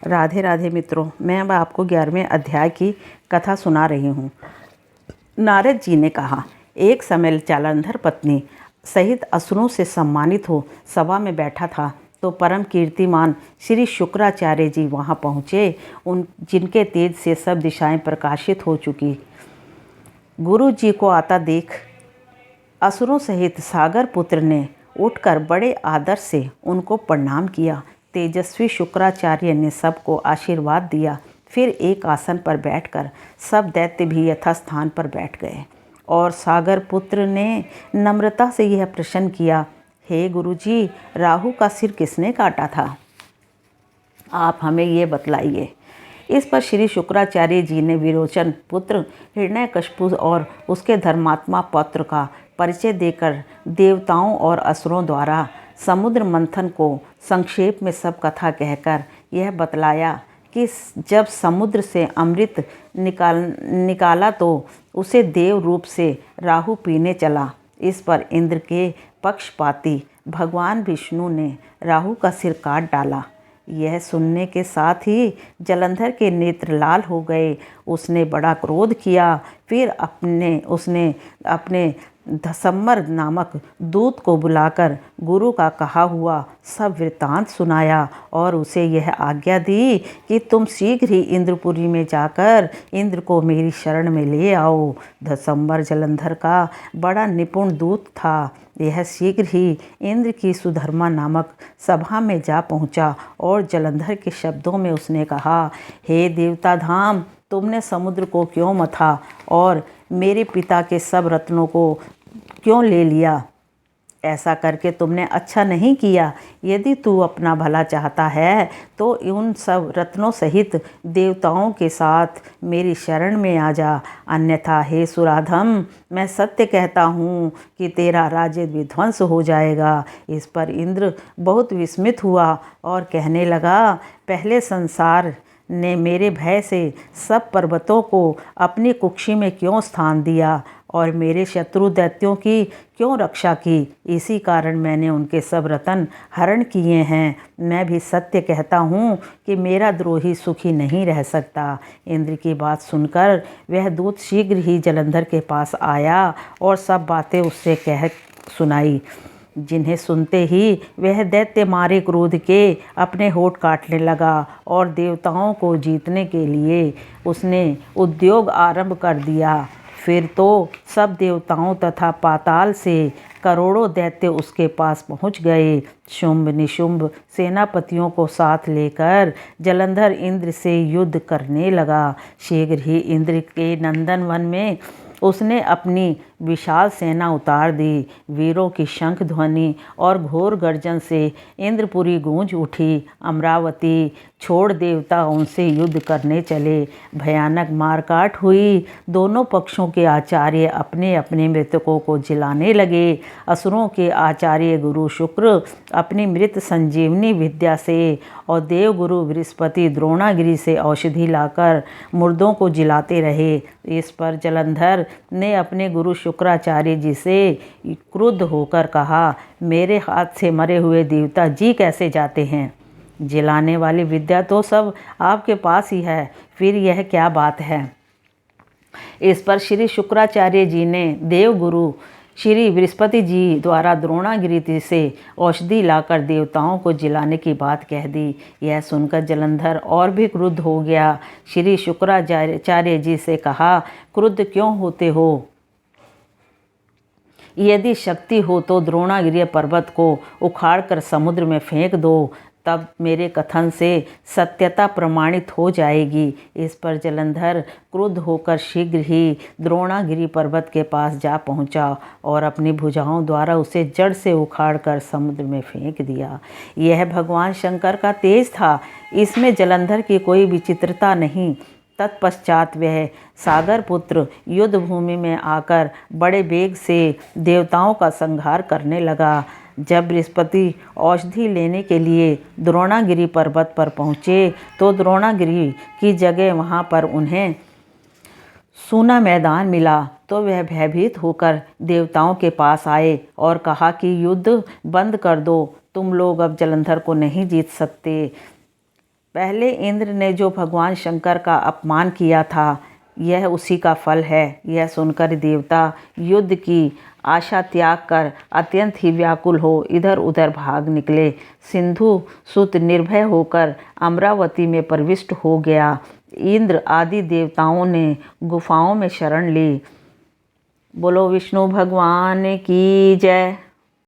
राधे राधे मित्रों, मैं अब आपको 11वें अध्याय की कथा सुना रही हूँ। नारद जी ने कहा, एक समय जालंधर पत्नी सहित असुरों से सम्मानित हो सभा में बैठा था तो परम कीर्तिमान श्री शुक्राचार्य जी वहाँ पहुँचे, उन जिनके तेज से सब दिशाएं प्रकाशित हो चुकी। गुरु जी को आता देख असुरों सहित सागर पुत्र ने उठकर बड़े आदर से उनको प्रणाम किया। तेजस्वी शुक्राचार्य ने सबको आशीर्वाद दिया। फिर एक आसन पर बैठकर सब दैत्य भी यथास्थान पर बैठ गए और सागर पुत्र ने नम्रता से यह प्रश्न किया, हे गुरुजी, राहु का सिर किसने काटा था? आप हमें ये बतलाइए। इस पर श्री शुक्राचार्य जी ने विरोचन पुत्र हिरण्यकशिपु और उसके धर्मात्मा पौत्र का परिचय देकर देवताओं और असुरों द्वारा समुद्र मंथन को संक्षेप में सब कथा कहकर यह बतलाया कि जब समुद्र से अमृत निकाला तो उसे देव रूप से राहु पीने चला। इस पर इंद्र के पक्षपाती भगवान विष्णु ने राहु का सिर काट डाला। यह सुनने के साथ ही जलंधर के नेत्र लाल हो गए। उसने बड़ा क्रोध किया। फिर उसने अपने धसम्मर नामक दूत को बुलाकर गुरु का कहा हुआ सब वृत्तांत सुनाया और उसे यह आज्ञा दी कि तुम शीघ्र ही इंद्रपुरी में जाकर इंद्र को मेरी शरण में ले आओ। धसम्मर जलंधर का बड़ा निपुण दूत था। यह शीघ्र ही इंद्र की सुधर्मा नामक सभा में जा पहुंचा और जलंधर के शब्दों में उसने कहा, हे देवता धाम, तुमने समुद्र को क्यों मथा और मेरे पिता के सब रत्नों को क्यों ले लिया? ऐसा करके तुमने अच्छा नहीं किया। यदि तू अपना भला चाहता है तो उन सब रत्नों सहित देवताओं के साथ मेरी शरण में आ जा, अन्यथा हे सुराधम, मैं सत्य कहता हूँ कि तेरा राज्य विध्वंस हो जाएगा। इस पर इंद्र बहुत विस्मित हुआ और कहने लगा, पहले संसार ने मेरे भय से सब पर्वतों को अपनी कुक्षी में क्यों स्थान दिया और मेरे शत्रु दैत्यों की क्यों रक्षा की? इसी कारण मैंने उनके सब रतन हरण किए हैं। मैं भी सत्य कहता हूँ कि मेरा द्रोही सुखी नहीं रह सकता। इंद्र की बात सुनकर वह दूत शीघ्र ही जलंधर के पास आया और सब बातें उससे कह सुनाई, जिन्हें सुनते ही वह दैत्य मारे क्रोध के अपने होठ काटने लगा और देवताओं को जीतने के लिए उसने उद्योग आरंभ कर दिया। फिर तो सब देवताओं तथा पाताल से करोड़ों दैत्य उसके पास पहुंच गए। शुंभ निशुंभ सेनापतियों को साथ लेकर जलंधर इंद्र से युद्ध करने लगा। शीघ्र ही इंद्र के नंदन वन में उसने अपनी विशाल सेना उतार दी। वीरों की शंख ध्वनि और घोर गर्जन से इंद्रपुरी गूंज उठी। अमरावती छोड़ देवता उनसे युद्ध करने चले। भयानक मारकाट हुई। दोनों पक्षों के आचार्य अपने अपने मृतकों को जिलाने लगे। असुरों के आचार्य गुरु शुक्र अपनी मृत संजीवनी विद्या से और देवगुरु बृहस्पति द्रोणागिरी से औषधि लाकर मुर्दों को जिलाते रहे। इस पर जलंधर ने अपने गुरु शुक्राचार्य जी से क्रुद्ध होकर कहा, मेरे हाथ से मरे हुए देवता जी कैसे जाते हैं? जिलाने वाली विद्या तो सब आपके पास ही है, फिर यह क्या बात है? इस पर श्री शुक्राचार्य जी ने देवगुरु श्री बृहस्पति जी द्वारा द्रोणागिरी से औषधि लाकर देवताओं को जिलाने की बात कह दी। यह सुनकर जलंधर और भी क्रुद्ध हो गया। श्री शुक्राचार्य जी से कहा, क्रुद्ध क्यों होते हो? यदि शक्ति हो तो द्रोणागिरी पर्वत को उखाड़कर समुद्र में फेंक दो, तब मेरे कथन से सत्यता प्रमाणित हो जाएगी। इस पर जलंधर क्रुद्ध होकर शीघ्र ही द्रोणागिरी पर्वत के पास जा पहुंचा और अपनी भुजाओं द्वारा उसे जड़ से उखाड़कर समुद्र में फेंक दिया। यह भगवान शंकर का तेज था, इसमें जलंधर की कोई विचित्रता नहीं। तत्पश्चात वह सागर पुत्र युद्ध भूमि में आकर बड़े वेग से देवताओं का संहार करने लगा। जब बृहस्पति औषधि लेने के लिए द्रोणागिरी पर्वत पर पहुँचे तो द्रोणागिरी की जगह वहाँ पर उन्हें सूना मैदान मिला। तो वह भयभीत होकर देवताओं के पास आए और कहा कि युद्ध बंद कर दो, तुम लोग अब जलंधर को नहीं जीत सकते। पहले इंद्र ने जो भगवान शंकर का अपमान किया था, यह उसी का फल है। यह सुनकर देवता युद्ध की आशा त्याग कर अत्यंत ही व्याकुल हो इधर उधर भाग निकले। सिंधु सुत निर्भय होकर अमरावती में प्रविष्ट हो गया। इंद्र आदि देवताओं ने गुफाओं में शरण ली। बोलो विष्णु भगवान की जय।